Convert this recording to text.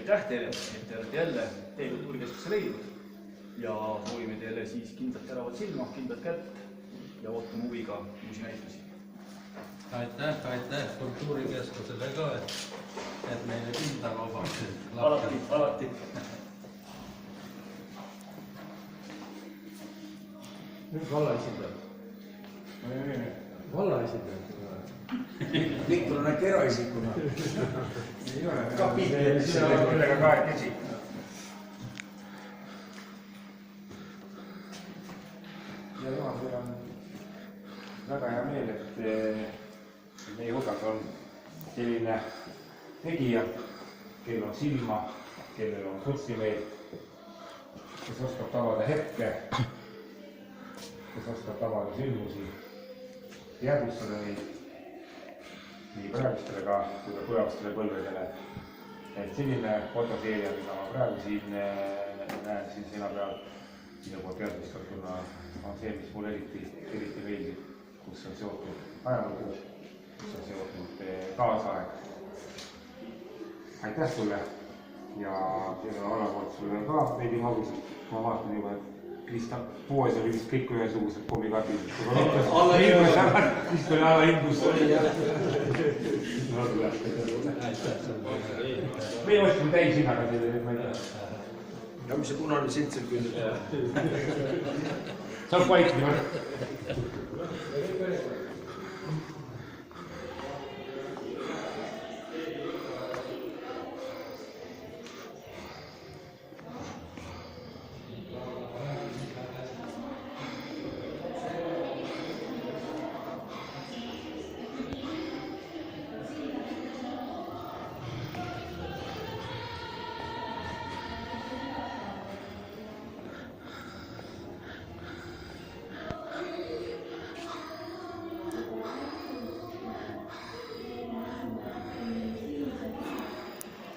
aitäh teile, et te olete jälle Teie Kultuurikeskuse leidnud ja soovime teile siis kindlat teravat silma, kindlat kätt ja ootame huviga uusi näitusi. Aitäh Kultuurikeskusele ka, et meile pinda lubaksid. Alati. Nüüd valla esindajad. Valla esindajad. Viktor on äkki eraisikuna. Ei ole. Kapiitlemis millega kahekesi. Ja juhatajal on väga hea meel, et meie hulgas on selline tegija, kellel on silma, kellel on kunstimeel, kes oskab tabada hetke, kes oskab tabada sündmusi, jäädvustada neid nii praegustele kui ka tulevastele põlvedele. Et selline fotoseeria, mida ma praegu siin näen siin seina peal, minu poolt järgmistatuna on see, mis mulle eriti meeldib, kus on seotud ajalugu, kus on seotud kaasaeg. Aitäh sulle ja alapoolt sulle ka veidi magusad. Ma vaatan juba, et Krista poes oli vist kõik ühesugused kommikardid. Siis tuli alahingus. Me ostsime täishinnaga selle, ma ei tea. Ja mis see punane silt seal küll? Saab vaikima.